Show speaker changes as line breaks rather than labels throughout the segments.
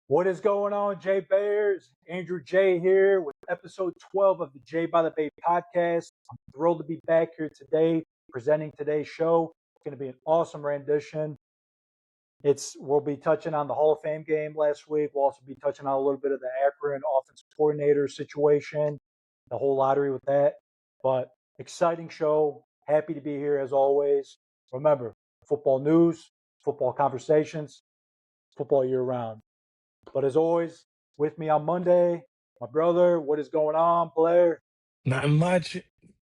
What is going on, Jay Bears? Andrew J here with episode 12 of the Jay by the Bay podcast. I'm thrilled to be back here today, presenting today's show. It's going to be an awesome rendition. We'll be touching on the Hall of Fame game last week. We'll also be touching on a little bit of the Akron offensive coordinator situation, the whole lottery with that. But exciting show. Happy to be here as always. Remember, football news, football conversations, football year round. But as always, with me on Monday, my brother. What is going on, Blair?
Not much.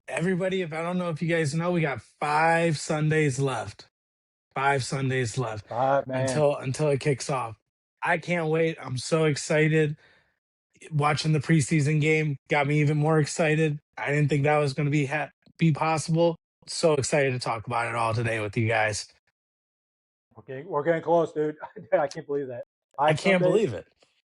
Everybody, if I don't know if you guys know, we got 5 Sundays left. 5 Sundays left
All right, man.
until it kicks off. I can't wait. I'm so excited. Watching the preseason game got me even more excited. I didn't think that was going to be possible. So excited to talk about it all today with you guys.
Okay, we're getting close, dude. I can't believe that.
I can't believe it.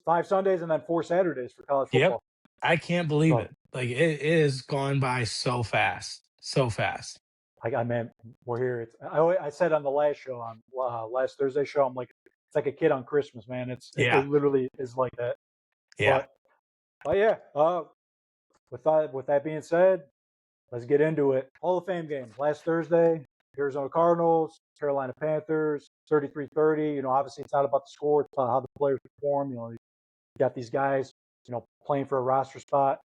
5 Sundays and then 4 Saturdays for college
Yep.
football.
I can't believe
So,
it. Like it is gone by so fast. So fast.
man, we're here. I said on the last show, on last Thursday show, I'm like, it's like a kid on Christmas, man.
Yeah.
It literally is like that.
Yeah.
But yeah. With that being said, let's get into it. Hall of Fame game last Thursday. Arizona Cardinals, Carolina Panthers, 33-30. Obviously it's not about the score, it's about how the players perform. You got these guys, playing for a roster spot.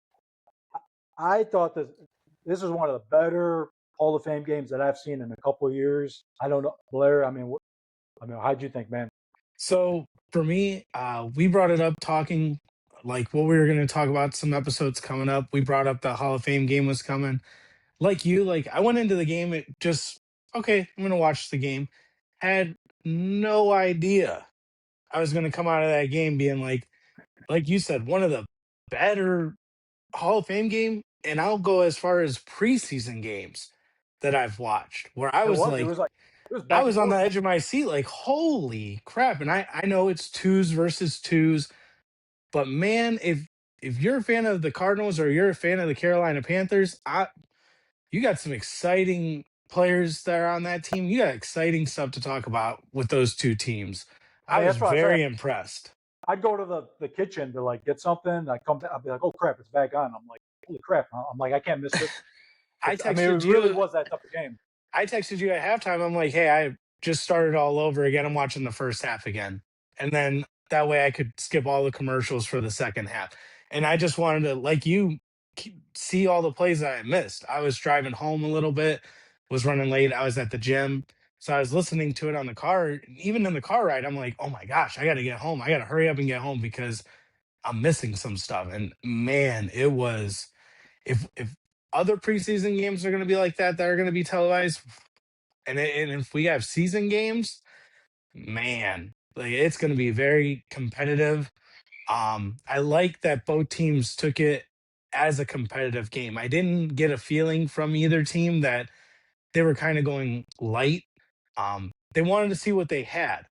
I thought this was one of the better Hall of Fame games that I've seen in a couple of years. I don't know, Blair. How'd you think, man?
So for me, we brought it up talking like what we were going to talk about some episodes coming up. We brought up the Hall of Fame game was coming. Like I went into the game, it just, okay, I'm going to watch the game. Had no idea I was going to come out of that game being like you said, one of the better Hall of Fame game. And I'll go as far as preseason games that I've watched where I was like,
It was
I
back and
was on the
forth.
edge of my seat, like, holy crap. And I know it's twos versus twos, but man, if you're a fan of the Cardinals or you're a fan of the Carolina Panthers, you got some exciting players that are on that team. You got exciting stuff to talk about with those two teams. I was
That's what I said.
very impressed.
I'd go to the kitchen to like get something. I'd come back. I'd be like, oh crap, it's back on. I'm like, holy crap. I'm like, I can't miss this.
Texted
It really
you.
was that type of game.
I texted you at halftime. I'm like, hey, I just started all over again. I'm watching the first half again. And then that way I could skip all the commercials for the second half. And I just wanted to, like you, see all the plays that I missed. I was driving home a little bit, was running late. I was at the gym. So I was listening to it on the car. Even in the car ride, I'm like, oh my gosh, I got to get home. I got to hurry up and get home because I'm missing some stuff. And man, it was, if other preseason games are going to be like that are going to be televised, and if we have season games, man, like it's going to be very competitive. I like that both teams took it as a competitive game. I didn't get a feeling from either team that they were kind of going light. They wanted to see what they had,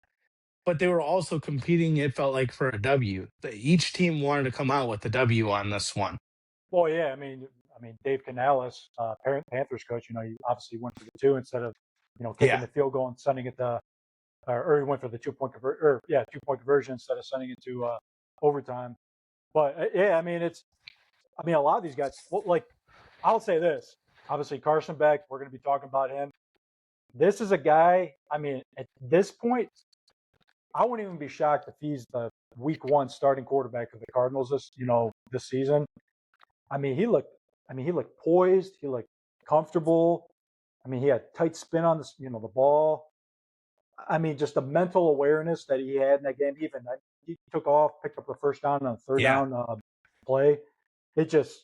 but they were also competing, it felt like, for a W. Each team wanted to come out with a W on this one.
Well, yeah. Dave Canales, Panthers coach. He obviously went for the two instead of kicking the field goal and sending it to, or he went for the 2-point 2-point conversion instead of sending it to overtime. But a lot of these guys. Well, like, I'll say this. Obviously, Carson Beck. We're going to be talking about him. This is a guy. At this point, I wouldn't even be shocked if he's the week one starting quarterback of the Cardinals this season. He looked poised. He looked comfortable. He had tight spin on the ball. Just the mental awareness that he had in that game. Even he took off, picked up the first down on a third down play. It just,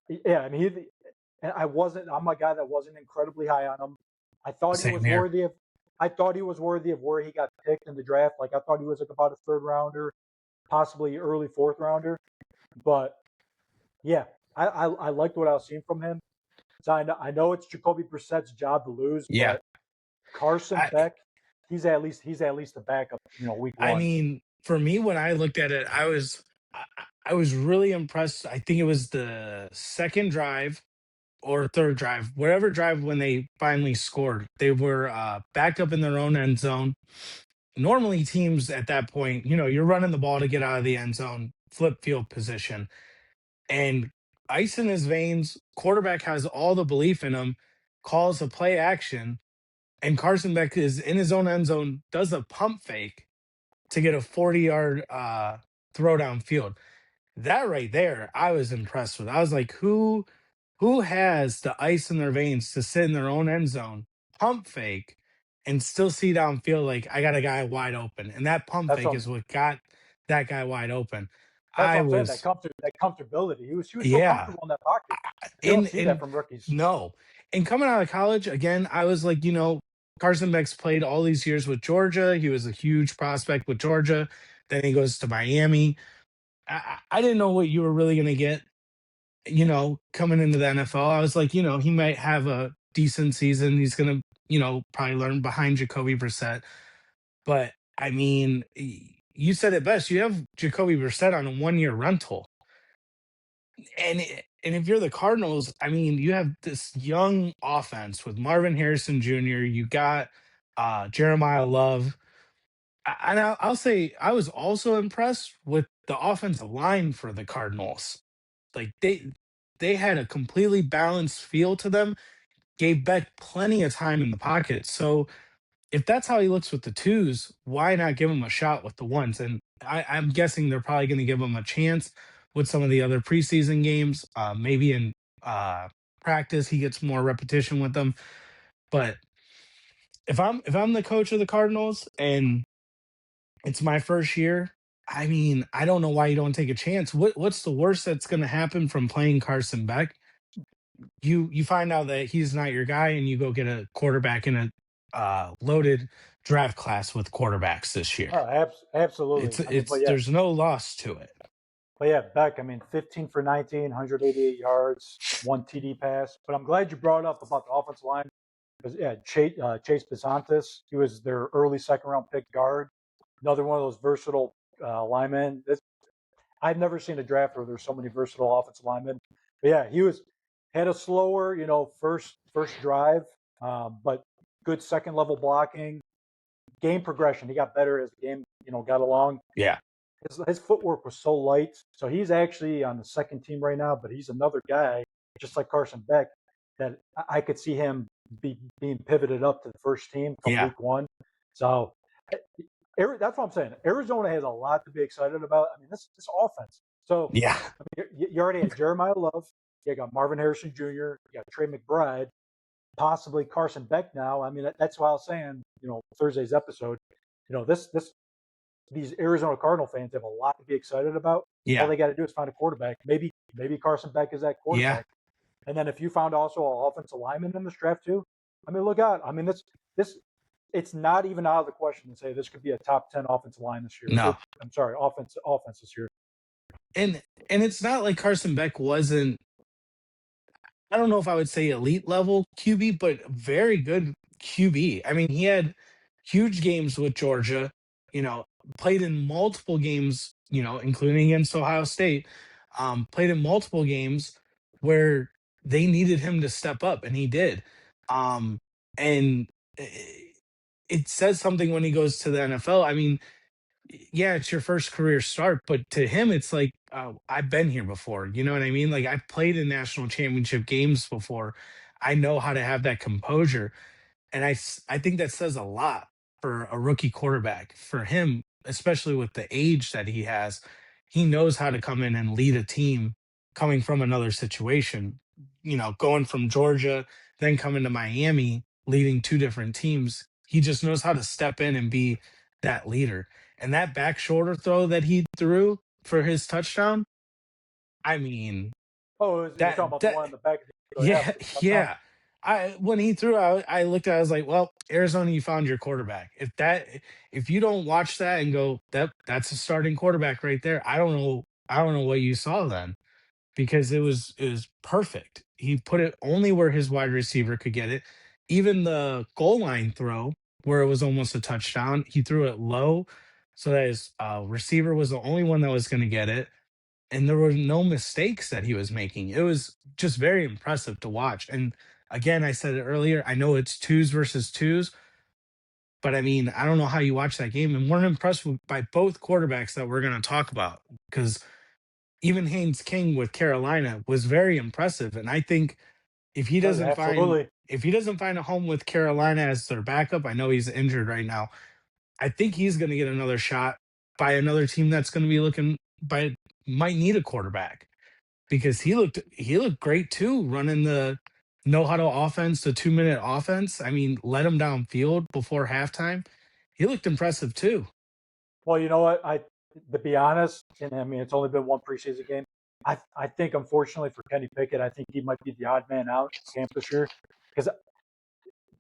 yeah. I'm a guy that wasn't incredibly high on him. I thought he was worthy of. I thought he was worthy of where he got picked in the draft. Like, I thought he was like about a third rounder, possibly early fourth rounder. But yeah, I liked what I was seeing from him. So I know it's Jacoby Brissett's job to lose, but Carson Beck, he's at least a backup, week one.
For me, when I looked at it, I was really impressed. I think it was the second drive or third drive, whatever drive when they finally scored. They were backed up in their own end zone. normally teams at that point, you're running the ball to get out of the end zone, flip field position, and ice in his veins. Quarterback has all the belief in him, calls a play action, and Carson Beck is in his own end zone, does a pump fake to get a 40-yard throw down field. That right there, I was impressed with. I was like, who has the ice in their veins to sit in their own end zone, pump fake, and still see downfield like I got a guy wide open. And that pump
That's
fake
what
is what got that guy wide open.
that's
I
what I'm saying.
was,
That comfortability. He was so
yeah.
comfortable in that pocket. You don't see that
In
from rookies.
no. And coming out of college, again, I was like, Carson Beck's played all these years with Georgia. He was a huge prospect with Georgia. Then he goes to Miami. I didn't know what you were really going to get, coming into the NFL. I was like, he might have a decent season. He's going to, probably learn behind Jacoby Brissett. But I mean, you said it best. You have Jacoby Brissett on a 1-year rental. And if you're the Cardinals, I mean, you have this young offense with Marvin Harrison Jr. You got Jeremiah Love. And I'll say I was also impressed with the offensive line for the Cardinals. Like they had a completely balanced feel to them, gave Beck plenty of time in the pocket. So if that's how he looks with the twos, why not give him a shot with the ones? And I'm guessing they're probably going to give him a chance with some of the other preseason games. Maybe in uh, practice he gets more repetition with them. But if I'm the coach of the Cardinals and it's my first year, I mean, I don't know why you don't take a chance. What's the worst that's going to happen from playing Carson Beck? You find out that he's not your guy, and you go get a quarterback in a loaded draft class with quarterbacks this year.
Oh, absolutely. I mean,
There's no loss to it.
but yeah, Beck. I mean, 15 for 19, 188 yards, one TD pass. But I'm glad you brought up about the offensive line because yeah, Chase Besantis, he was their early second round pick guard. Another one of those versatile linemen. I've never seen a draft where there's so many versatile offensive linemen. But yeah, had a slower, first drive, but good second level blocking, game progression. He got better as the game, got along.
Yeah.
His footwork was so light, so he's actually on the second team right now. But he's another guy, just like Carson Beck, that I could see him being pivoted up to the first team from
Yeah.
week one. So that's what I'm saying. Arizona has a lot to be excited about. I mean, this offense. So
Yeah.
I mean, you already had Jeremiah Love. You got Marvin Harrison Jr. You got Trey McBride, possibly Carson Beck. Now, I mean, that's why I was saying, Thursday's episode. These Arizona Cardinal fans have a lot to be excited about.
Yeah.
All they got to do is find a quarterback. Maybe Carson Beck is that quarterback.
Yeah.
And then if you found also an offensive lineman in this draft too, I mean, look out. I mean, this it's not even out of the question to say this could be a top 10 offensive line this year.
No.
I'm sorry, offense this year.
And it's not like Carson Beck wasn't, I don't know if I would say elite level QB, but very good QB. I mean, he had huge games with Georgia, played in multiple games, including against Ohio State, played in multiple games where they needed him to step up, and he did. And it says something when he goes to the NFL. I mean, yeah, it's your first career start, but to him, it's like, I've been here before. You know what I mean? Like, I've played in national championship games before. I know how to have that composure. And I think that says a lot for a rookie quarterback. For him, especially with the age that he has, he knows how to come in and lead a team coming from another situation. Going from Georgia, then coming to Miami, leading two different teams. He just knows how to step in and be that leader. And that back shoulder throw that he threw for his touchdown, I mean,
Oh, you're talking about the one in the back of the
yeah, yeah. When he threw out, I looked at it, I was like, well, Arizona, you found your quarterback. If you don't watch that and go, that's a starting quarterback right there, I don't know what you saw then, because it was perfect. He put it only where his wide receiver could get it. Even the goal line throw where it was almost a touchdown, he threw it low so that his receiver was the only one that was going to get it, and there were no mistakes that he was making. It was just very impressive to watch. And again, I said it earlier, I know it's twos versus twos, But I mean, I don't know how you watch that game and weren't impressed by both quarterbacks that we're going to talk about, because even Haynes King with Carolina was very impressive. And I think if he doesn't find
Absolutely.
if he doesn't find a home with Carolina as their backup, I know he's injured right now. I think he's going to get another shot by another team that's going to be looking by might need a quarterback, because he looked great too, running the no huddle offense, the 2 minute offense. I mean, let him downfield before halftime. He looked impressive too.
Well, you know what? To be honest, and I mean, it's only been one preseason game. I think, unfortunately for Kenny Pickett, I think he might be the odd man out in camp this year, because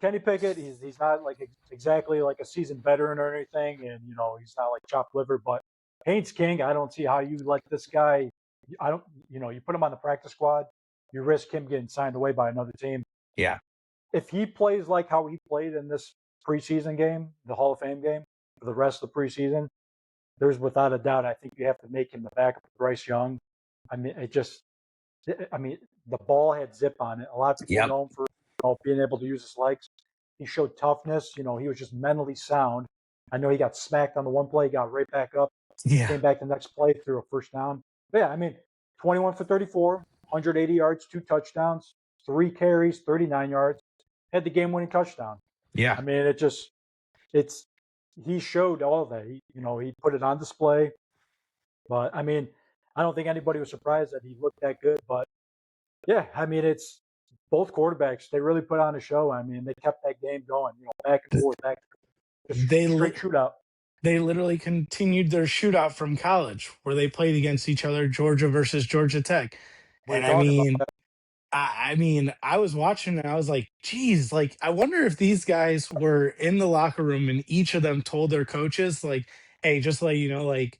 Kenny Pickett, he's not like exactly like a seasoned veteran or anything, and he's not like chopped liver. But Haynes King, I don't see how you let this guy. I don't, you put him on the practice squad, you risk him getting signed away by another team.
Yeah.
If he plays like how he played in this preseason game, the Hall of Fame game, for the rest of the preseason, there's without a doubt, I think you have to make him the backup of Bryce Young. I mean, the ball had zip on it. A lot of people
Yep.
know him for being able to use his legs. He showed toughness. He was just mentally sound. I know he got smacked on the one play, got right back up,
Yeah.
came back the next play, threw a first down. But yeah, I mean, 21 for 34, 180 yards, 2 touchdowns, 3 carries, 39 yards, had the game-winning touchdown.
Yeah.
I mean, he showed all of that. He put it on display. But I mean, I don't think anybody was surprised that he looked that good. But yeah, I mean, it's both quarterbacks. They really put on a show. I mean, they kept that game going, back and forth, just straight shootout.
They literally continued their shootout from college, where they played against each other, Georgia versus Georgia Tech. And I mean, I was watching and I was like, geez, like, I wonder if these guys were in the locker room and each of them told their coaches, like, hey, just let you know, like,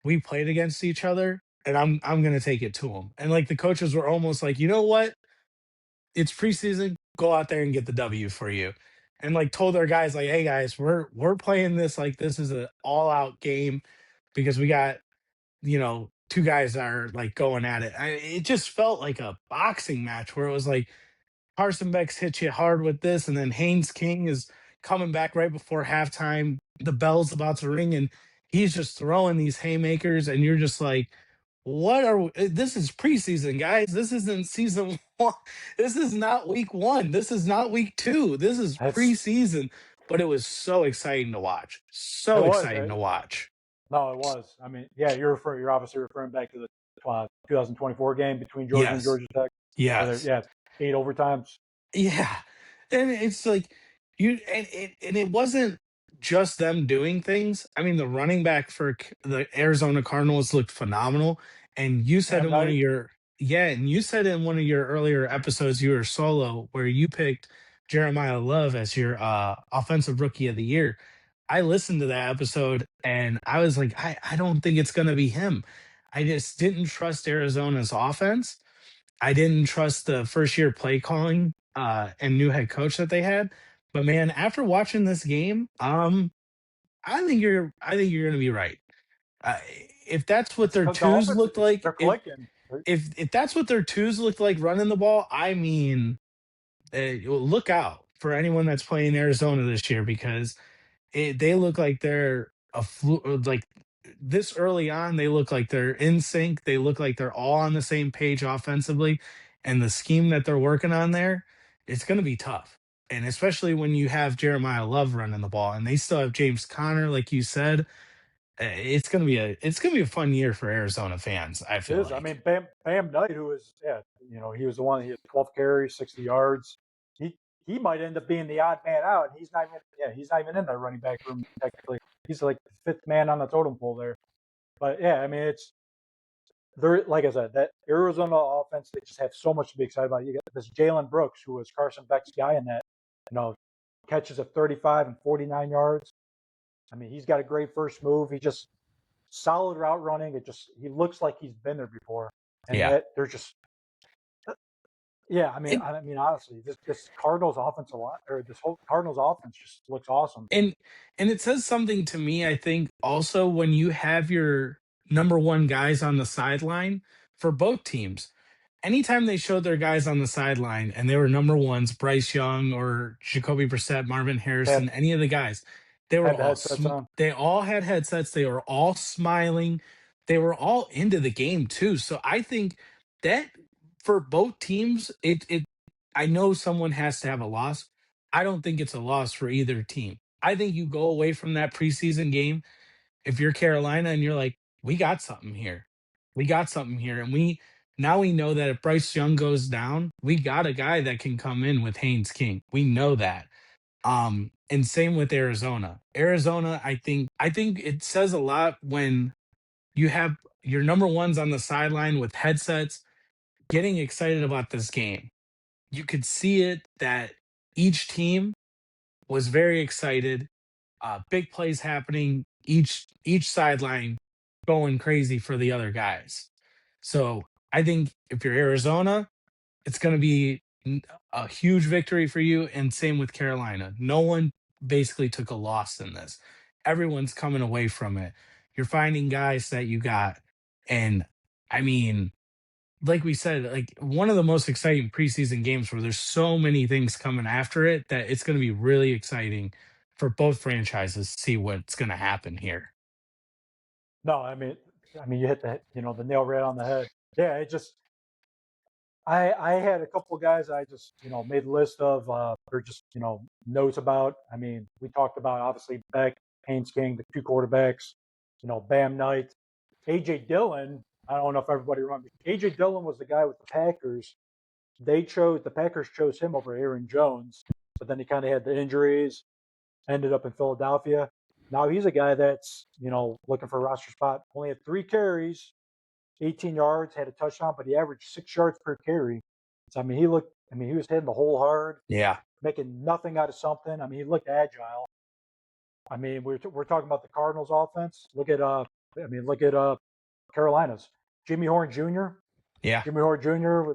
we played against each other and I'm gonna take it to them. And like the coaches were almost like, you know what? It's preseason, go out there and get the W for you. And like told their guys, like, hey guys, we're playing this like this is an all-out game, because we got, two guys that are like going at it. It just felt like a boxing match where it was like Carson Beck's hit you hard with this, and then Haynes King is coming back right before halftime. The bell's about to ring, and he's just throwing these haymakers, and you're just like, "What are we, this is preseason, guys? This isn't season one. This is not week one. This is not week two. This is
That's
preseason." But it was so exciting to watch.
It
So
was.
exciting to watch.
No, it was. I mean, yeah, you're obviously referring back to the 2024 game between Georgia and
Yes.
Georgia Tech.
Yes.
Yeah, 8 overtimes.
Yeah. And it's like and it wasn't just them doing things. I mean, the running back for the Arizona Cardinals looked phenomenal. And you said
Damn
in one of
night.
your and you said in one of your earlier episodes you were solo, where you picked Jeremiah Love as your offensive rookie of the year. I listened to that episode and I was like, I don't think it's gonna be him. I just didn't trust Arizona's offense. I didn't trust the first year play calling and new head coach that they had. But man, after watching this game, I think you're going to be right. Uh, if that's what
It's
their
the
twos
offense.
looked like,
They're clicking.
if that's what their twos looked like running the ball, I mean, look out for anyone that's playing Arizona this year, because they look like they're like this early on. They look like they're in sync. They look like they're all on the same page offensively, and the scheme that they're working on there, it's going to be tough. And especially when you have Jeremiah Love running the ball, and they still have James Conner, like you said, it's gonna be a fun year for Arizona fans. I
It
feel
is. I
like.
mean, Bam Knight, who is, he was the one. He had 12 carries, 60 yards. He might end up being the odd man out. He's not even. Yeah, he's not even in that running back room technically. He's like the 5th man on the totem pole there. But yeah, I mean, it's there. Like I said, that Arizona offense, they just have so much to be excited about. You got this Jalen Brooks, who was Carson Beck's guy in that. Catches at 35 and 49 yards. I mean, he's got a great first move. He just solid route running. He looks like he's been there before. And
Yeah.
that they're just yeah. I mean, honestly, this Cardinals offensive line, or this whole Cardinals offense just looks awesome.
And it says something to me, I think, also when you have your number one guys on the sideline for both teams. Anytime they showed their guys on the sideline and they were number ones, Bryce Young or Jacoby Brissett, Marvin
That
Harrison, any of the guys, They were
Had the
all
headsets on.
they all had headsets. They were all smiling. They were all into the game too. So I think that for both teams, it I know someone has to have a loss. I don't think it's a loss for either team. I think you go away from that preseason game if you're Carolina and you're like, we got something here. We got something here. And we know that if Bryce Young goes down, we got a guy that can come in with Haynes King. We know that. And same with Arizona. Arizona, I think it says a lot when you have your number ones on the sideline with headsets getting excited about this game. You could see it that each team was very excited. Big plays happening, each sideline going crazy for the other guys. So I think if you're Arizona, it's going to be a huge victory for you. And same with Carolina. No one basically took a loss in this. Everyone's coming away from it. You're finding guys that you got. And I mean, like we said, like one of the most exciting preseason games where there's so many things coming after it that it's going to be really exciting for both franchises to see what's going to happen here.
No, I mean, you hit the nail right on the head. Yeah, it just, I had a couple of guys I just, made a list of, or just, notes about. I mean, we talked about obviously Beck, Haynes King, the two quarterbacks, Bam Knight, AJ Dillon. I don't know if everybody remembers. AJ Dillon was the guy with the Packers. The Packers chose him over Aaron Jones, but then he kind of had the injuries, ended up in Philadelphia. Now he's a guy that's, looking for a roster spot. Only had 3 carries, 18 yards, had a touchdown, but he averaged 6 yards per carry. So, he was hitting the hole hard,
Yeah.
making nothing out of something. I mean, he looked agile. I mean, we're talking about the Cardinals offense. Look at Carolina's Jimmy Horn Jr.
Yeah.
Jimmy Horn Jr.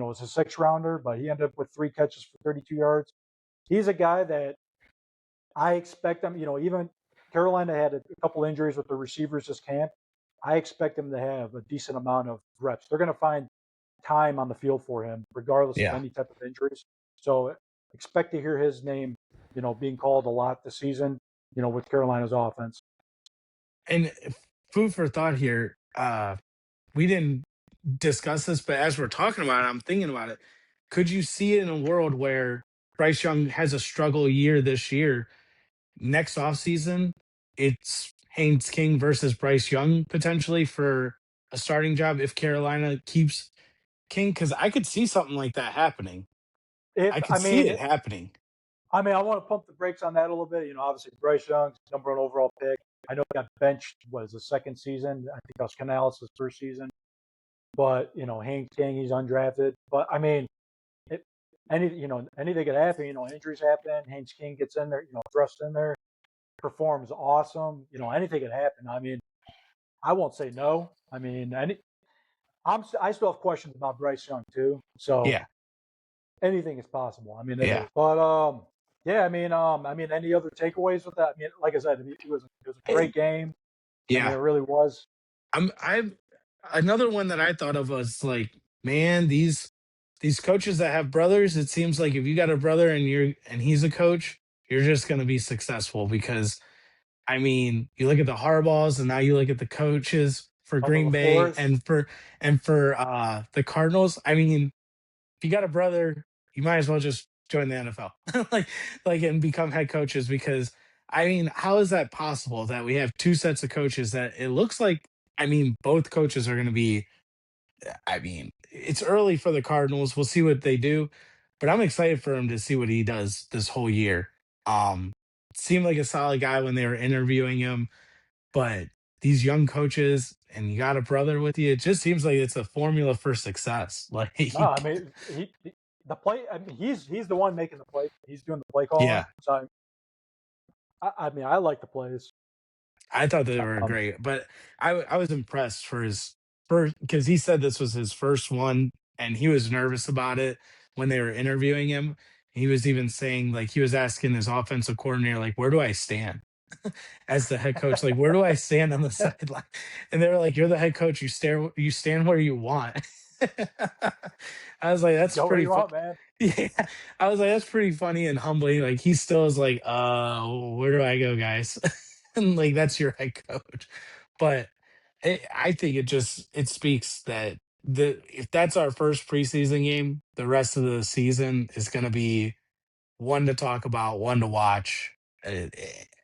Was a 6 rounder, but he ended up with 3 catches for 32 yards. He's a guy that I expect him. Even Carolina had a couple injuries with the receivers this camp. I expect him to have a decent amount of reps. They're going to find time on the field for him, regardless of
Yeah.
any type of injuries. So expect to hear his name, being called a lot this season, with Carolina's offense.
And food for thought here. We didn't discuss this, but as we're talking about it, I'm thinking about it. Could you see it in a world where Bryce Young has a struggle year this year? Next offseason, it's Haynes King versus Bryce Young potentially for a starting job if Carolina keeps King, because I could see something like that happening.
If
I could
I
see
mean,
it happening.
I mean, I want to pump the brakes on that a little bit. Obviously Bryce Young's number 1 overall pick. I know he got benched. Was the second season? I think that was Canales' first season. But Haynes King, he's undrafted. But I mean, anything could happen. Injuries happen. Haynes King gets in there. Thrust in there, performs awesome. Anything could happen. I mean, I won't say no. I mean, I still have questions about Bryce Young too. So
Yeah.
anything is possible. I mean, it
Yeah.
is. But yeah. Any other takeaways with that? I mean, like I said, it was a great game. I mean,
Yeah.
it really was.
I'm another one that I thought of was like, man, these coaches that have brothers, it seems like if you got a brother and he's a coach, you're just gonna be successful because I mean, you look at the Harbaughs and now you look at the coaches for
On the
Green Bay
LaFleurs.
and for the Cardinals. I mean, if you got a brother, you might as well just join the NFL, and become head coaches because I mean, how is that possible that we have two sets of coaches that it looks like? I mean, both coaches are going to be. I mean, it's early for the Cardinals. We'll see what they do, but I'm excited for him to see what he does this whole year. Um, Seemed like a solid guy when they were interviewing him, but these young coaches and you got a brother with you, it just seems like it's a formula for success.
No, I mean, the play. I mean, he's the one making the play. He's doing the play calling.
Yeah,
So I mean, I like the plays.
I thought they were
Um,
great, but I was impressed for his first because he said this was his first one and he was nervous about it when they were interviewing him. He was even saying like he was asking his offensive coordinator like, "Where do I stand as the head coach? Like, where do I stand on the sideline?" And they were like, "You're the head coach. You stand where you want." I was like, that's
Go where
pretty
you
fun.
want, man.
Yeah, I was like, that's pretty funny and humbling. Like he still is like, where do I go, guys? And like that's your head coach. But I think it speaks that if that's our first preseason game, the rest of the season is going to be one to talk about, one to watch, and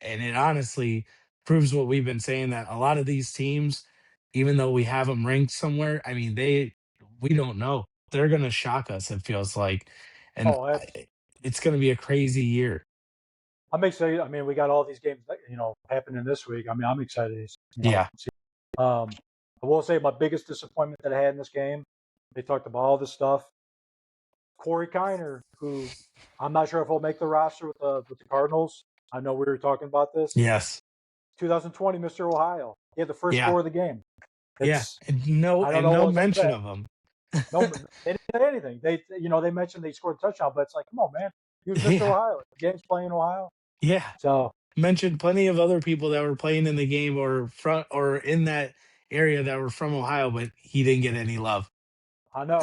it honestly proves what we've been saying, that a lot of these teams, even though we have them ranked somewhere, I mean we don't know. They're going to shock us. It feels like, and
Oh,
it's going to be a crazy year.
I'm excited. I mean, we got all these games, happening this week. I mean, I'm excited.
Yeah,
See. I will say my biggest disappointment that I had in this game. They talked about all this stuff. Corey Kiner, who I'm not sure if he'll make the roster with the Cardinals. I know we were talking about this.
yes,
2020 Mr. Ohio. He had the first
yeah,
score of the game.
yeah,
It's I don't
and
know
no
what's up with
mention
that.
of them.
No, they didn't say anything. They mentioned they scored a touchdown, but it's like, come on, man. He was Mr.
Yeah,
Ohio. The game's playing in Ohio.
yeah.
So
Mentioned plenty of other people that were playing in the game or in that area that were from Ohio, but he didn't get any love.
I know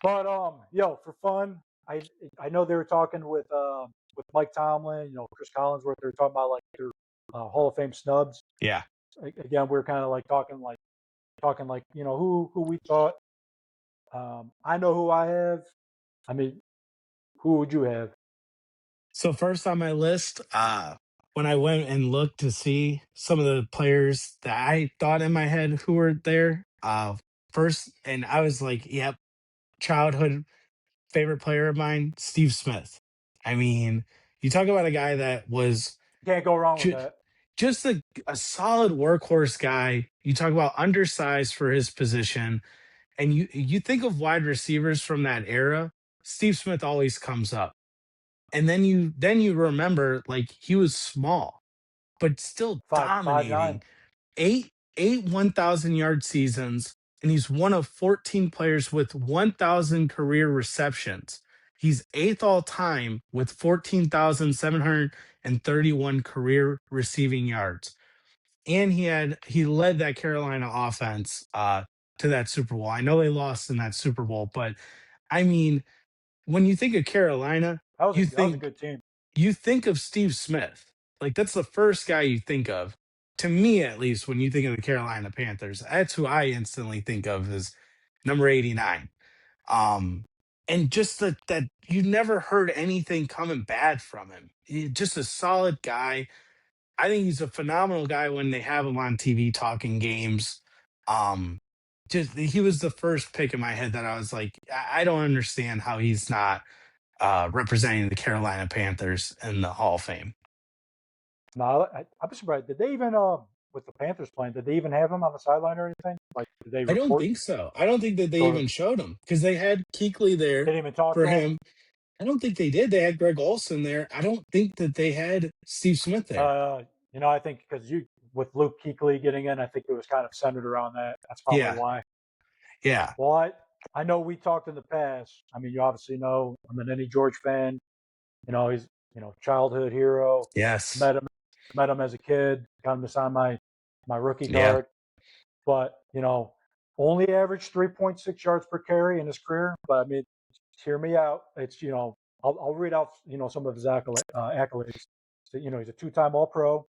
but for fun, I know they were talking with Mike Tomlin, Chris Collinsworth. They were talking about like their Hall of Fame snubs.
Yeah.
Again, we were kind of like talking like who we thought. I know who I have. I mean, who would you have?
So first on my list, when I went and looked to see some of the players that I thought in my head who were there, first, and I was like, yep, childhood favorite player of mine, Steve Smith. I mean, you talk about a guy that was
Can't go wrong with
ju-
that.
just a solid workhorse guy. You talk about undersized for his position, and you think of wide receivers from that era, Steve Smith always comes up. And then you remember, like, he was small, but still
5'9".
dominating. Eight 1,000-yard seasons, and he's one of 14 players with 1,000 career receptions. He's eighth all time with 14,731 career receiving yards. And he led that Carolina offense to that Super Bowl. I know they lost in that Super Bowl, but I mean, when you think of Carolina, you
That was a
think
good team.
you think of Steve Smith. Like that's the first guy you think of. To me, at least, when you think of the Carolina Panthers, that's who I instantly think of as number 89. Um, and just that you never heard anything coming bad from him. Just a solid guy. I think he's a phenomenal guy when they have him on TV talking games. Um, just he was the first pick in my head that I was like, I don't understand how he's not representing the Carolina Panthers in the Hall of Fame.
No, I'm surprised. Did they even with the Panthers playing? Did they even have him on the sideline or anything? Like, did they
I don't
report
think so. I don't think that they
or
even showed him because they had Kuechly
they
there
didn't even talk
for
to him?
him. I don't think they did. They had Greg Olson there. I don't think that they had Steve Smith there.
I think because with Luke Kuechly getting in, I think it was kind of centered around that. That's probably
Yeah.
why.
Yeah.
Well, I know we talked in the past. I mean, you obviously know I'm an Eddie George fan. He's childhood hero.
Yes.
Met him as a kid. Got him to sign my rookie
Yeah.
card. But only averaged 3.6 yards per carry in his career. But I mean, hear me out. It's I'll read out some of his accolades. So, he's a two-time All-Pro,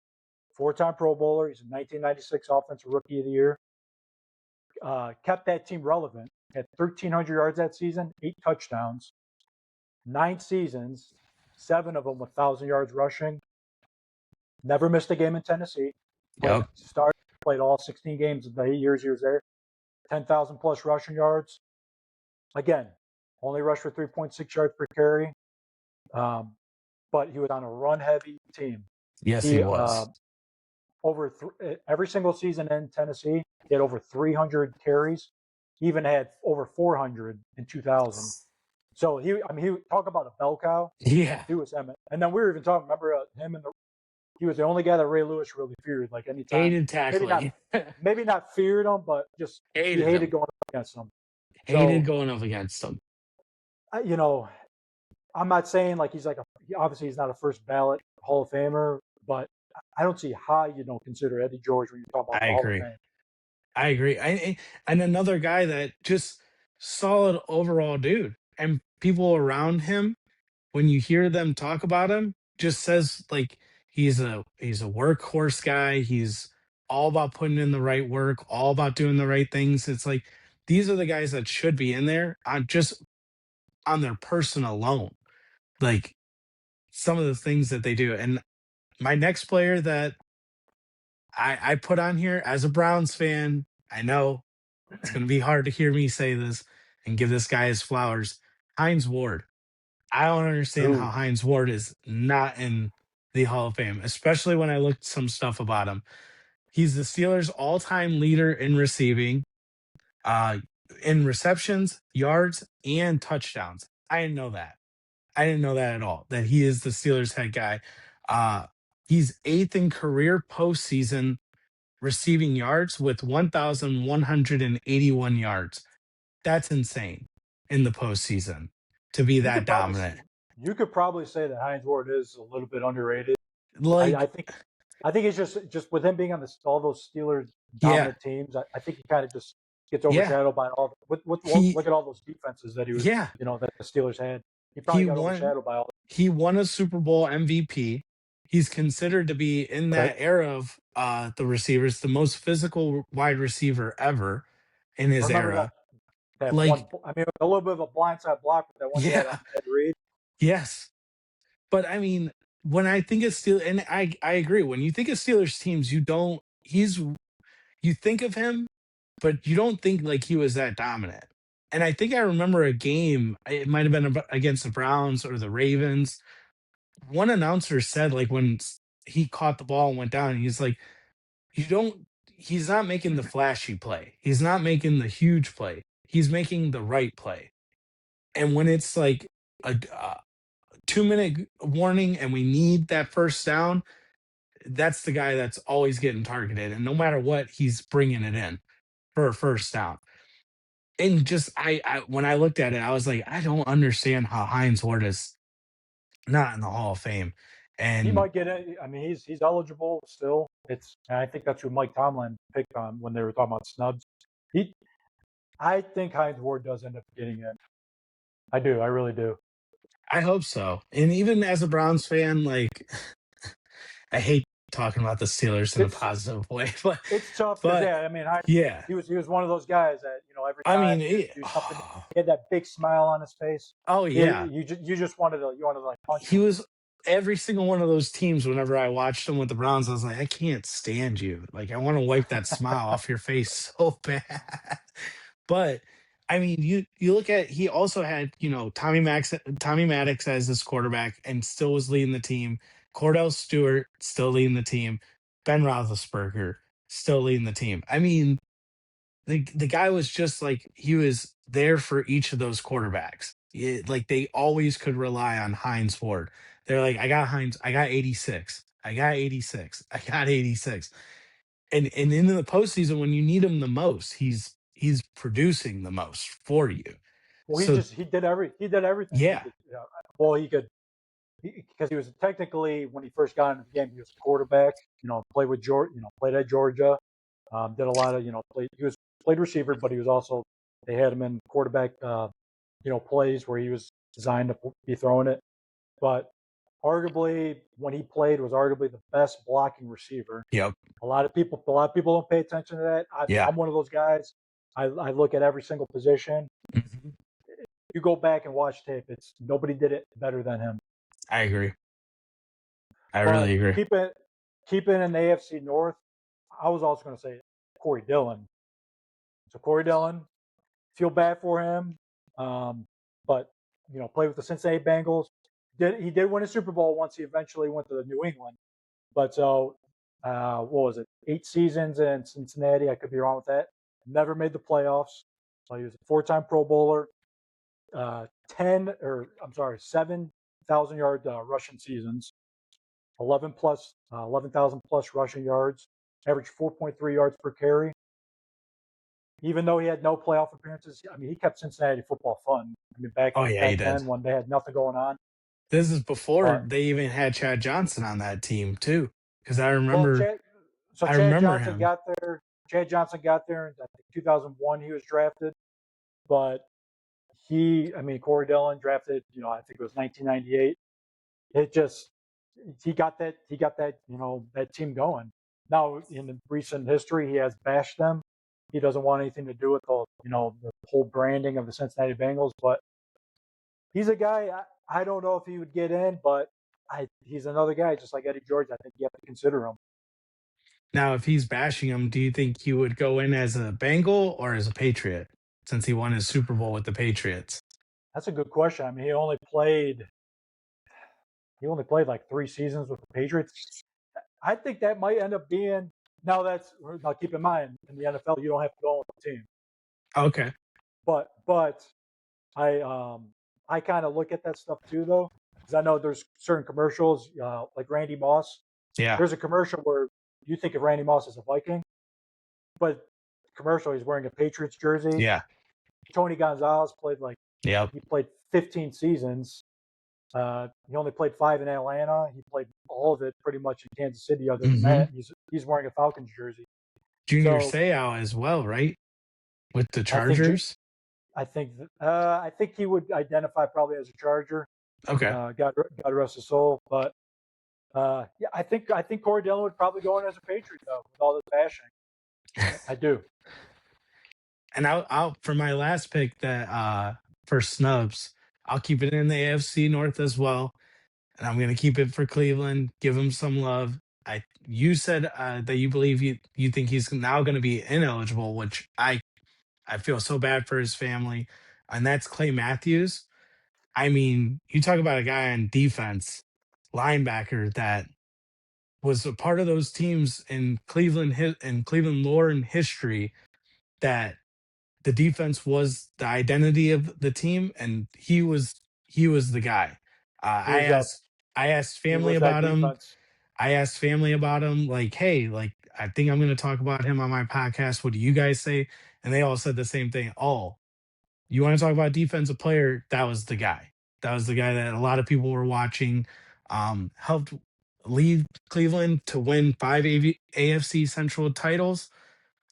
four-time Pro Bowler. He's a 1996 Offensive Rookie of the Year. Kept that team relevant. Had 1,300 yards that season, 8 touchdowns, 9 seasons, 7 of them with 1,000 yards rushing. Never missed a game in Tennessee.
Yep.
Played all 16 games of the 8 years he was there. 10,000 plus rushing yards. Again, only rushed for 3.6 yards per carry. But he was on a run-heavy team.
Yes, he
He
was.
every single season in Tennessee, he had over 300 carries. He even had over 400 in 2000. So he talk about a bell cow.
Yeah.
He was Emmett. And then we were even talking. Remember him and he was the only guy that Ray Lewis really feared. Like anytime,
Hated tackling.
maybe not feared him, but just he hated
him.
going up against him.
Hated going up against him.
I'm not saying like obviously he's not a first ballot Hall of Famer, but I don't see how you don't consider Eddie George when you talk about
I
the Hall of
agree.
Fame.
I agree. And another guy that just solid overall dude, and people around him, when you hear them talk about him, just says like he's a workhorse guy. He's all about putting in the right work, all about doing the right things. It's like these are the guys that should be in there on just on their person alone. Like some of the things that they do. And my next player that I put on here as a Browns fan, I know it's going to be hard to hear me say this and give this guy his flowers. Hines Ward. I don't understand how
Ooh,
Hines Ward is not in the Hall of Fame, especially when I looked some stuff about him. He's the Steelers' all-time leader in receiving, uh, in receptions, yards, and touchdowns. I didn't know that. I didn't know that at all. That he is the Steelers' head guy. Uh, he's eighth in career postseason receiving yards with 1,181 yards. That's insane in the postseason to be
you
that
could probably
dominant.
you could probably say that Hines Ward is a little bit underrated. I
Like,
think it's just with him being on all those Steelers
yeah,
dominant teams. I think he kind of just gets
yeah,
overshadowed by all.
he,
Look at all those defenses that he was,
yeah,
that the Steelers had. He probably
he
got
won.
overshadowed by all.
He won a Super Bowl MVP. He's considered to be in
Right?
that era of the receivers, the most physical wide receiver ever in
I
his
remember
era.
that one.
Like,
I mean, a little bit of a blindside block with that one he had on
yeah,
Ed Reed.
yes. But I mean, when I think of Steel, and I agree. When you think of Steelers teams, you don't. You think of him, but you don't think like he was that dominant. And I think I remember a game. It might have been against the Browns or the Ravens. One announcer said like when he caught the ball and went down, he's like, you don't. He's not making the flashy play. He's not making the huge play. He's making the right play. And when it's like a 2 minute warning and we need that first down, that's the guy that's always getting targeted. And no matter what, he's bringing it in for a first down. And just, when I looked at it, I was like, I don't understand how Hines Ward is not in the Hall of Fame.
He
And
might get it. I mean, he's eligible still. And I think that's who Mike Tomlin picked on when they were talking about snubs. He, I think Hines Ward does end up getting it. I do. I really do.
I hope so. And even as a Browns fan, like, I hate talking about the Steelers in a
It's
positive way,
it's tough because
but
I mean,
yeah,
he was one of those guys that every
I
time
mean,
he would do something, he had that big smile on his face.
oh yeah,
You just wanted to like punch
he
him.
was every single one of those teams. Whenever I watched him with the Browns, I was like, I can't stand you. Like, I want to wipe that smile off your face so bad. But I mean, you look at he also had Tommy Maddox as his quarterback and still was leading the team. Cordell Stewart still leading the team. Ben Roethlisberger still leading the team. I mean, the guy was just like he was there for each of those quarterbacks. Like they always could rely on Hines Ward. They're like, I got Hines, I got 86. I got 86. I got 86. And in the postseason, when you need him the most, he's producing the most for you.
Well,
So
he did everything. He
yeah.
could, well, he could because he was technically when he first got into the game, he was a quarterback. Played with Georgia. Played at Georgia. Did a lot of played receiver, but he was also they had him in quarterback plays where he was designed to be throwing it. But arguably when he played was arguably the best blocking receiver.
Yep.
A lot of people don't pay attention to that.
Yeah.
I'm one of those guys. I look at every single position.
Mhm.
You go back and watch tape. It's nobody did it better than him.
I agree. I
But
really agree.
keep it in the AFC North. I was also going to say Corey Dillon. So Corey Dillon, feel bad for him, but played with the Cincinnati Bengals. He did win a Super Bowl once he eventually went to New England. But so what was it? 8 seasons in Cincinnati. I could be wrong with that. Never made the playoffs. So he was a 4-time Pro Bowler. 7,000 yard rushing seasons. 11,000 plus rushing yards, averaged 4.3 yards per carry. Even though he had no playoff appearances, I mean, he kept Cincinnati football fun. I mean,
Oh yeah, he
back
did.
then when they had nothing going on.
This is before
But
they even had Chad Johnson on that team too. Because I
well,
remember
Chad
Him.
Johnson got there. Chad Johnson got there in I think 2001. He was drafted, but Corey Dillon drafted. I think it was 1998. It just he got that that team going. Now in the recent history, he has bashed them. He doesn't want anything to do with the whole branding of the Cincinnati Bengals. But he's a guy. I don't know if he would get in, but he's another guy just like Eddie George. I think you have to consider him.
Now, if he's bashing him, do you think he would go in as a Bengal or as a Patriot since he won his Super Bowl with the Patriots?
That's a good question. I mean, he only played like 3 seasons with the Patriots. I think that might end up being now. Keep in mind in the NFL you don't have to go on with the team.
Okay.
But I kind of look at that stuff too though, because I know there's certain commercials like Randy Moss.
Yeah.
There's a commercial where you think of Randy Moss as a Viking, but commercial he's wearing a Patriots jersey.
Yeah.
Tony Gonzalez played
Yep.
he played 15 seasons. He only played 5 in Atlanta. He played all of it pretty much in Kansas City. Other than that, he's wearing a Falcons jersey.
Junior Seau as well, right? With the Chargers.
I think he would identify probably as a Charger.
Okay.
God rest his soul. But yeah, I think Corey Dillon would probably go in as a Patriot though, with all this bashing. I do.
And I'll for my last pick that for Snubs, I'll keep it in the AFC North as well, and I'm going to keep it for Cleveland. Give him some love. You said that you believe you think he's now going to be ineligible, which I feel so bad for his family, and that's Clay Matthews. I mean, you talk about a guy on defense, linebacker that was a part of those teams in Cleveland lore and history that the defense was the identity of the team, and he was the guy. I asked family about him. I asked family about him, like, hey, like I think I'm going to talk about him on my podcast. What do you guys say? And they all said the same thing. Oh, you want to talk about defensive player? That was the guy. That was the guy that a lot of people were watching. Helped lead Cleveland to win 5 AFC Central titles,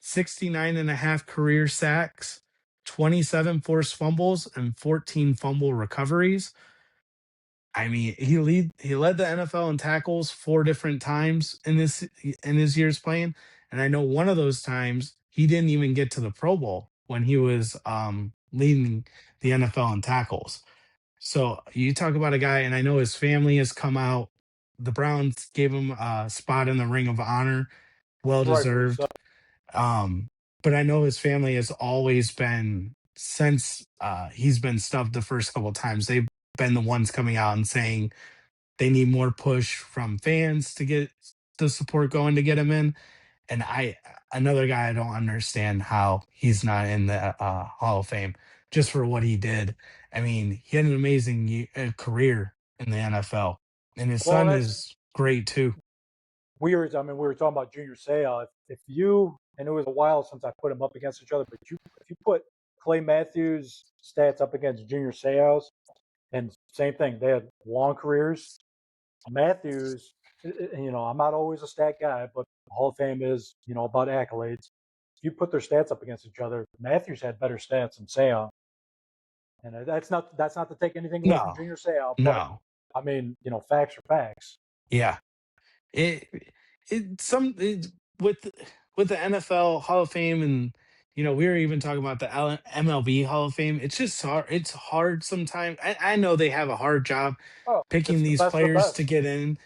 69 and a half career sacks, 27 forced fumbles, and 14 fumble recoveries. I mean, he led the NFL in tackles 4 different times in his years playing, and I know one of those times he didn't even get to the Pro Bowl when he was leading the NFL in tackles. So you talk about a guy, and I know his family has come out. The Browns gave him a spot in the Ring of Honor, well deserved. But I know his family has always been, since he's been stubbed the first couple of times, they've been the ones coming out and saying they need more push from fans to get the support going to get him in. And another guy I don't understand how he's not in the Hall of Fame just for what he did. I mean, he had an amazing career in the NFL, and his son is great too.
We were talking about Junior Seau. If you, and it was a while since I put them up against each other, but if you put Clay Matthews' stats up against Junior Seau's, and same thing, they had long careers. Matthews, I'm not always a stat guy, but Hall of Fame is, about accolades. If you put their stats up against each other, Matthews had better stats than Seau. And that's not to take anything away from Junior Seau.
No.
I mean, facts are facts.
Yeah. With the NFL Hall of Fame, and we were even talking about the MLB Hall of Fame. It's just hard. It's hard sometimes. I know they have a hard job picking these players to get in,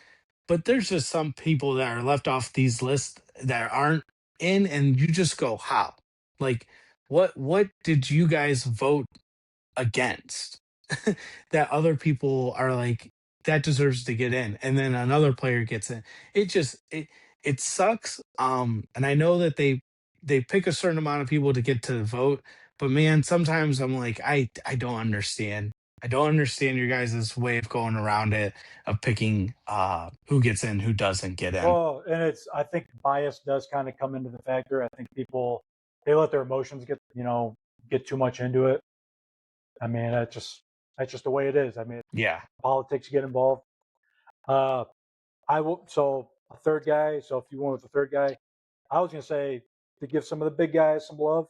but there's just some people that are left off these lists that aren't in, and you just go, how? Like, what did you guys vote against that other people are like, that deserves to get in, and then another player gets in? It sucks. And I know that they pick a certain amount of people to get to the vote, but man, sometimes I'm like, I don't understand. I don't understand your guys' way of going around it, of picking who gets in, who doesn't get in.
Oh, and I think bias does kind of come into the factor. I think people, they let their emotions get too much into it. I mean, that's just the way it is. I mean,
yeah,
politics get involved. So a third guy. So if you went with the third guy, I was going to say to give some of the big guys some love,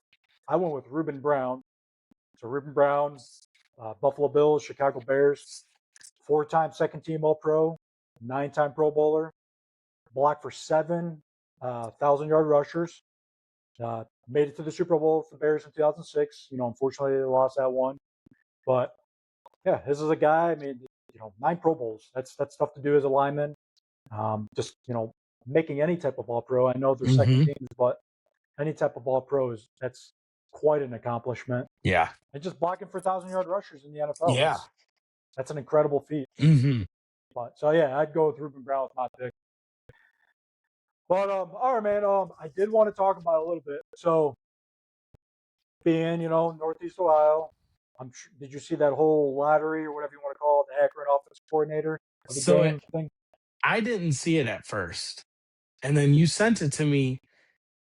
I went with Reuben Brown. So Reuben Brown, Buffalo Bills, Chicago Bears, 4-time second team All Pro, 9-time Pro Bowler, blocked for 7 1,000-yard rushers. Made it to the Super Bowl with the Bears in 2006. Unfortunately they lost that one. But yeah, this is a guy. I mean, 9 Pro Bowls. That's tough to do as a lineman. Just making any type of All Pro. I know they're second teams, but any type of All Pro that's quite an accomplishment.
Yeah.
And just blocking for 1,000-yard rushers in the NFL.
Yeah.
That's an incredible feat. But so yeah, I'd go with Reuben Brown with my pick. But all right, man. I did want to talk about a little bit. So being Northeast Ohio, did you see that whole lottery or whatever you want to call it, the Akron offensive coordinator of the game thing?
I didn't see it at first, and then you sent it to me,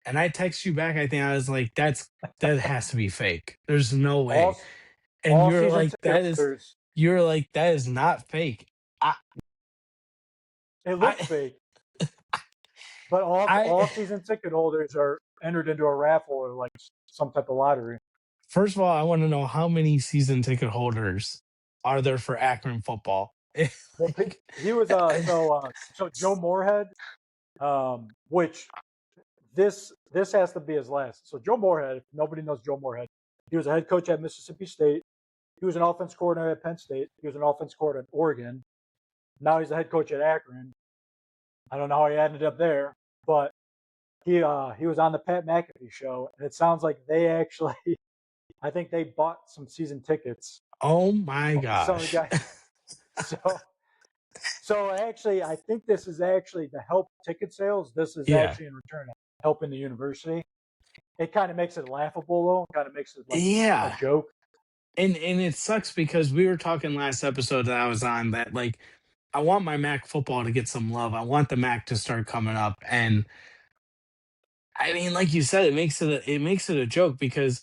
and I text you back. I think I was like, that has to be fake. There's no way. And you're like, that is not fake.
It looks fake. But all season ticket holders are entered into a raffle or like some type of lottery.
First of all, I want to know how many season ticket holders are there for Akron football?
Well, he was so Joe Moorhead, which this has to be his last. So Joe Moorhead, if nobody knows Joe Moorhead, he was a head coach at Mississippi State. He was an offense coordinator at Penn State. He was an offense coordinator at Oregon. Now he's a head coach at Akron. I don't know how he ended up there, but he was on the Pat McAfee show, and it sounds like I think they bought some season tickets.
Oh my gosh!
So actually, I think this is actually to help ticket sales. This is actually in return helping the university. It kind of makes it laughable, though. Kind of makes it like a joke.
And it sucks because we were talking last episode that I was on that like I want my MAC football to get some love. I want the MAC to start coming up, and I mean, like you said, it makes it a joke because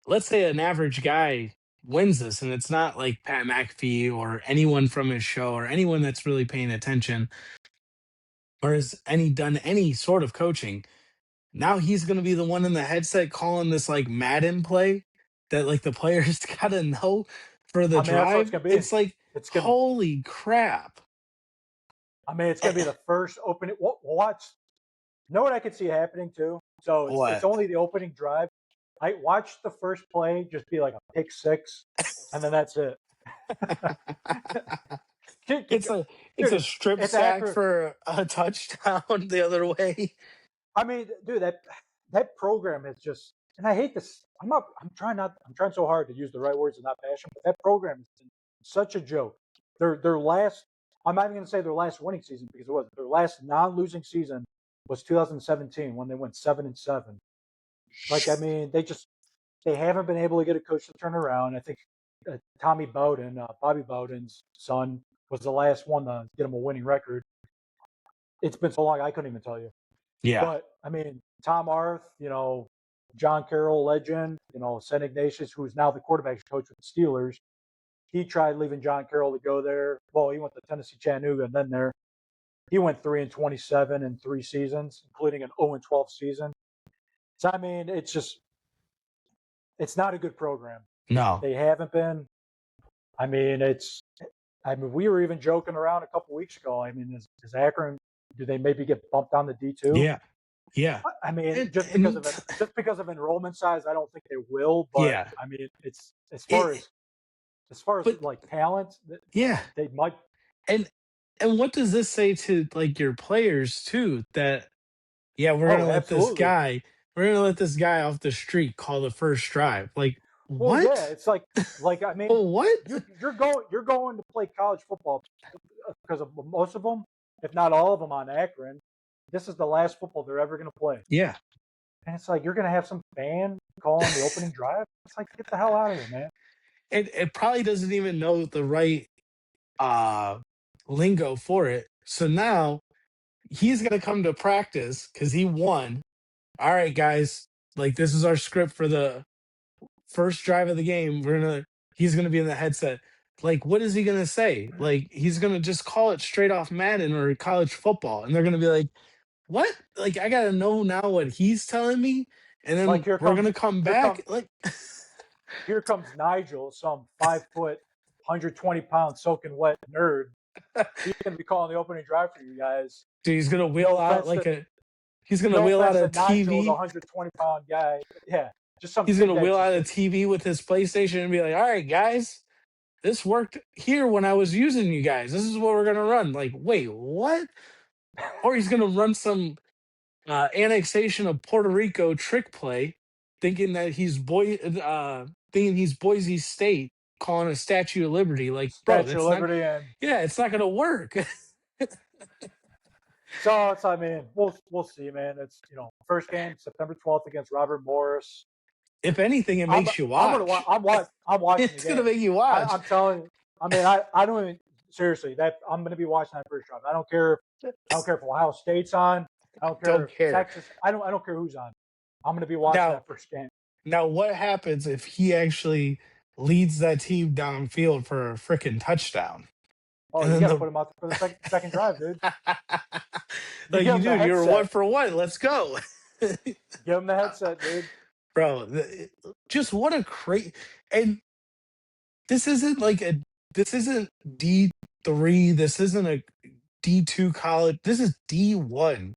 let's say an average guy wins this, and it's not like Pat McAfee or anyone from his show or anyone that's really paying attention or has done any sort of coaching. Now he's going to be the one in the headset calling this like Madden play that like the players got to know for the drive. It's like, holy crap.
I mean, it's going to be the first opening. Watch. You know what I could see happening too? So it's only the opening drive. I watched the first play just be like a pick six, and then that's it.
It's a strip sack for a touchdown the other way.
I mean, dude, that program is just, and I hate this. I'm trying so hard to use the right words and not bash them, but that program is such a joke. Their last, I'm not even going to say their last winning season because it wasn't. Their last non-losing season was 2017 when they went 7-7. Like, I mean, they haven't been able to get a coach to turn around. I think Tommy Bowden, Bobby Bowden's son, was the last one to get him a winning record. It's been so long, I couldn't even tell you.
Yeah.
But, I mean, Tom Arth, John Carroll, legend, St. Ignatius, who's now the quarterback coach with the Steelers. He tried leaving John Carroll to go there. Well, he went to Tennessee Chattanooga and then there. He went 3-27 in 3 seasons, including an 0-12 season. So, I mean, it's not a good program.
No.
They haven't been. I mean, we were even joking around a couple weeks ago. I mean, is Akron, do they maybe get bumped down to D2?
Yeah. Yeah.
I mean, just because of enrollment size, I don't think they will. But I mean, it's as far as like talent, they might.
And what does this say to like your players too? That we're gonna let this guy off the street call the first drive. Like what?
Well, yeah, it's like I mean,
what?
You're going to play college football because of most of them, if not all of them, on Akron. This is the last football they're ever going to play.
Yeah.
And it's like you're going to have some fan calling the opening drive. It's like, get the hell out of here, man.
It probably doesn't even know the right lingo for it. So now he's going to come to practice because he won. All right, guys, like this is our script for the first drive of the game. He's going to be in the headset. Like, what is he going to say? Like, he's going to just call it straight off Madden or college football. And they're going to be like, what? Like, I gotta know now what he's telling me, and
Like
then we're gonna come
here
back.
comes
Like,
here comes Nigel, some 5 foot, 120 pound soaking wet nerd. He's gonna be calling the opening drive for you guys.
dude,
No offense to
he's gonna
no
wheel out
offense
a
to Nigel, the
TV.
120 pound guy. But yeah, just some
He's
kid
gonna
that
wheel
just
out a TV with his PlayStation and be like, "All right, guys, this worked here when I was using you guys. This is what we're gonna run." Like, wait, what? Or he's gonna run some annexation of Puerto Rico trick play, thinking that thinking he's Boise State, calling a Statue of Liberty. Like, bro,
Statue of
that's not.
Liberty, and
Yeah, it's not gonna work.
so it's. I mean, we'll see, man. It's first game September 12th against Robert Morris.
If anything, it
I'm
makes you
I'm gonna watch.
watch.
I'm watching the
It's gonna
game.
make you watch.
I'm telling you. I mean, I don't even seriously that I'm gonna be watching that first drive. I don't care. I don't care if Ohio State's on. I don't care
Don't
if
care.
Texas. I don't care who's on. I'm gonna be watching
Now,
that first game.
now, what happens if he actually leads that team downfield for a freaking touchdown?
Oh,
And
you
then
got to put him out for the second drive, dude. You
like,
give
you
him the
do, you're one
headset.
for one. Let's go.
Give him the headset, dude.
Bro, just what a crazy. And this isn't like a, this isn't D3, this isn't a D2 college, this is D1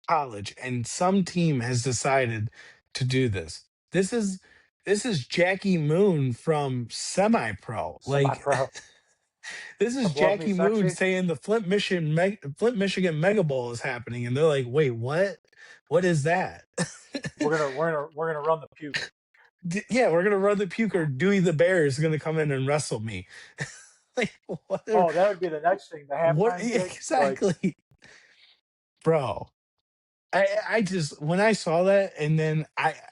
college, and some team has decided to do this. This is Jackie Moon from Semi Pro. Like,
Semi-pro
this is
from Love Me
Jackie Moon
Sexy.
saying the Flint, Michigan Mega Bowl is happening, and they're like, "Wait, what? What is that?"
We're gonna run the puke.
Yeah, we're gonna run the puke, or Dewey the Bear is gonna come in and wrestle me. Like, what?
Oh, that would be the next thing. The
What
halftime kick. Like,
exactly, bro? I just, when I saw that, and then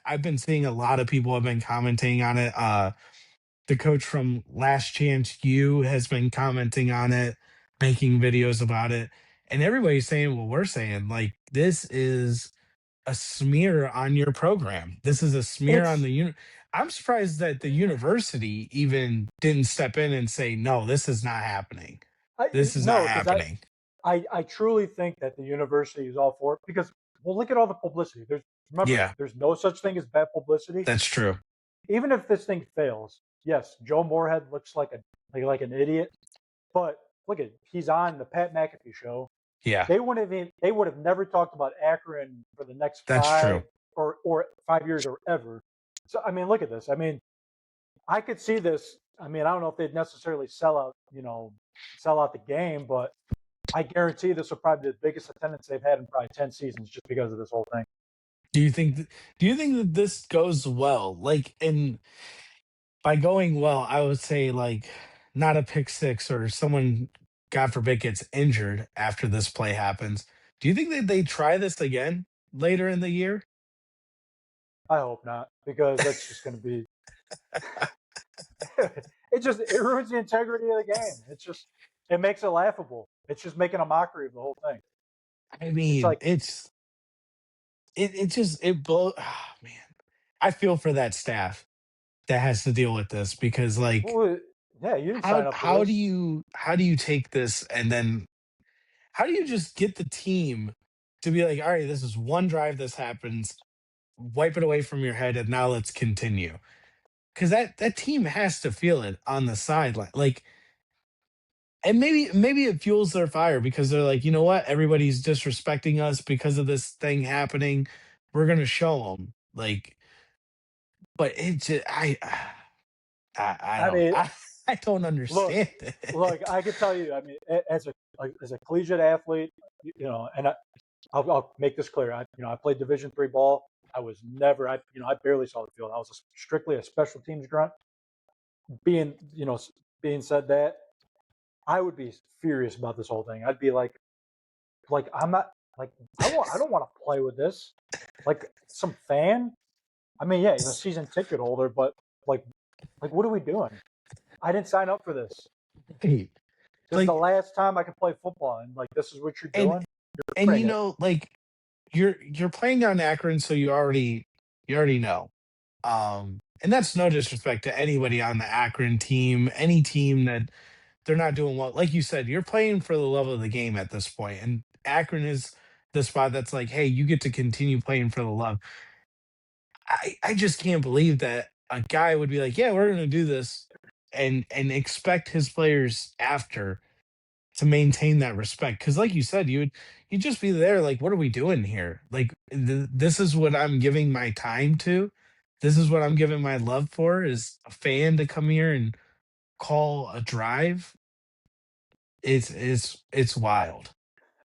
I've been seeing a lot of people have been commenting on it. The coach from Last Chance U has been commenting on it, making videos about it, and everybody's saying what we're saying. Like, this is a smear on your program. This is a smear on
it's
the I'm surprised that the university even didn't step in and say, no, this is not happening. This is not
no, because
happening.
I truly think that the university is all for it because well, look at all the publicity.
Yeah,
There's no such thing as bad publicity.
that's true.
Even if this thing fails, yes, Joe Moorhead looks like an idiot, but look at he's on the Pat McAfee show.
Yeah,
They would have never talked about Akron for the next
that's true.
or 5 years or ever. So I mean, look at this. I mean, I could see this. I mean, I don't know if they'd necessarily sell out the game, but I guarantee this will probably be the biggest attendance they've had in probably 10 seasons just because of this whole thing.
Do you think that this goes well? Like, in by going well, I would say, like, not a pick six, or someone, God forbid, gets injured after this play happens. Do you think that they try this again later in the year?
I hope not because that's just going to be it ruins the integrity of the game. It makes it laughable. It's just making a mockery of the whole thing.
I
It's
mean,
like,
it just, it blows. Oh, man, I feel for that staff that has to deal with this, because, like,
well, yeah, you didn't sign up for this.
how do you take this, and then how do you just get the team to be like, all right, this is one drive, this happens, wipe it away from your head, and now let's continue? Because that team has to feel it on the sideline, like, and maybe it fuels their fire, because they're like, you know what, everybody's disrespecting us because of this thing happening. We're gonna show them, like, but it just, I
I
don't,
mean,
I don't
look,
understand it.
look, I can tell you. I mean, as a collegiate athlete, and I'll make this clear. I played Division III ball. I was never, I barely saw the field. I was strictly a special teams grunt. Being, being said that, I would be furious about this whole thing. I'd be like I'm not like I don't want to play with this. Like some fan. I mean, yeah, he's a season ticket holder, but like what are we doing? I didn't sign up for this.
Hey,
This is
like,
the last time I can play football, and like this is what you're
and
doing. You're
and
doing it.
like, you're playing on Akron, so you already know. And that's no disrespect to anybody on the Akron team, any team that they're not doing well. Like you said, you're playing for the love of the game at this point, and Akron is the spot that's like, hey, you get to continue playing for the love. I just can't believe that a guy would be like, yeah, we're gonna do this and expect his players after to maintain that respect. Cause like you said, you'd just be there like, what are we doing here? Like this is what I'm giving my time to. This is what I'm giving my love for is a fan to come here and call a drive. It's wild.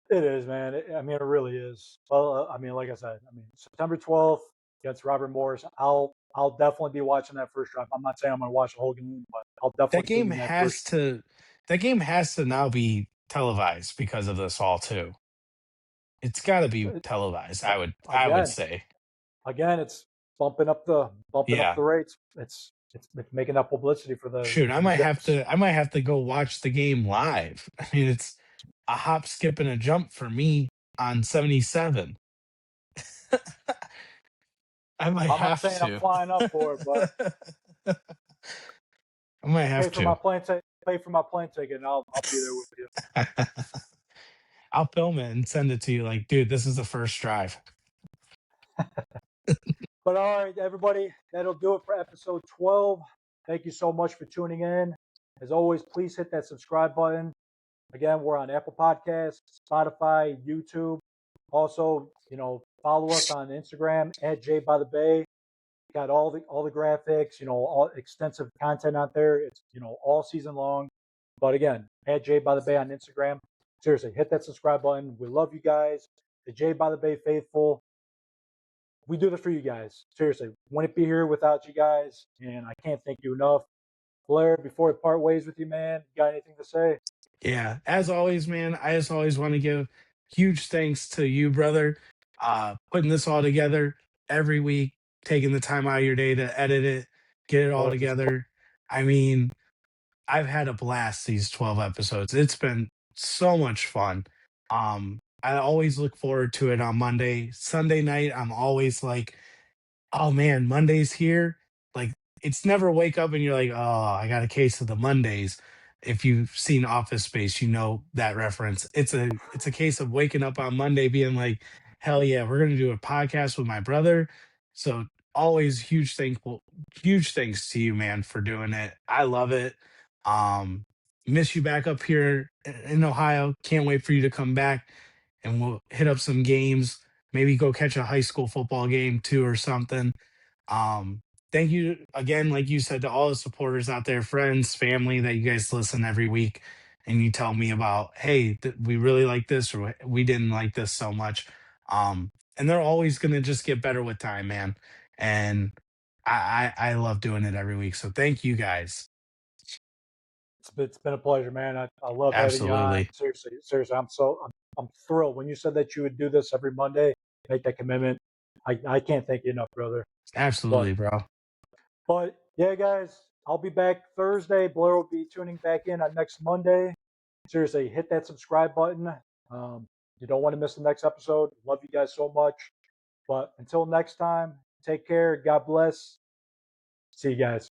It is, man. I mean, it really is. Well, I mean, like I said, I mean, September 12th against Robert Morris. I'll definitely be watching that first drive. I'm not saying I'm going to watch the whole game, but I'll
That
definitely tune
game
in that first.
has to that game has to now be televised because of this all too. It's got to be televised. I would
Again,
say.
it's bumping up
Yeah.
the rates. It's making that publicity for
Shoot,
the Zips.
I might have to go watch the game live. I mean, it's a hop, skip, and a jump for me on 77. I might
I'm not
have
saying I'm
to.
flying up for it, but
I might
pay
have
for
to.
my plane ticket. Pay for my plane ticket, and I'll be there with you.
I'll film it and send it to you. Like, dude, this is the first drive.
But all right, everybody, that'll do it for episode 12. Thank you so much for tuning in. As always, please hit that subscribe button. Again, we're on Apple Podcasts, Spotify, YouTube. Also, follow us on Instagram at J by the Bay. Got all the graphics, all extensive content out there. It's all season long. But again, at J by the Bay on Instagram. Seriously, hit that subscribe button. We love you guys. The J by the Bay faithful. We do this for you guys. Seriously, wouldn't be here without you guys, and I can't thank you enough. Blair, before we part ways with you, man, you got anything to say?
Yeah, as always, man, I just always want to give huge thanks to you, brother, putting this all together every week, taking the time out of your day to edit it, get it
Of
all
course,
together. I mean, I've had a blast these 12 episodes. It's been so much fun. I always look forward to it on Monday. Sunday night, I'm always like, oh man, Monday's here. Like it's never wake up and you're like, oh, I got a case of the Mondays. If you've seen Office Space, you know that reference. It's a case of waking up on Monday being like, hell yeah, we're gonna do a podcast with my brother. So always huge thanks to you, man, for doing it. I love it. Um, miss you back up here in Ohio. Can't wait for you to come back and we'll hit up some games, maybe go catch a high school football game too or something. Um, thank you again, like you said, to all the supporters out there, friends, family that you guys listen every week and you tell me about, hey, we really like this or we didn't like this so much. And they're always gonna just get better with time, man. And I love doing it every week. So thank you guys.
it's been a pleasure, man. I love having you on.
Absolutely.
Seriously, I'm thrilled when you said that you would do this every Monday, make that commitment. I can't thank you enough, brother. But
Absolutely, bro.
but yeah, guys, I'll be back Thursday. Blair will be tuning back in on next Monday. Seriously, hit that subscribe button. You don't want to miss the next episode. Love you guys so much. But until next time, take care. God bless. See you guys.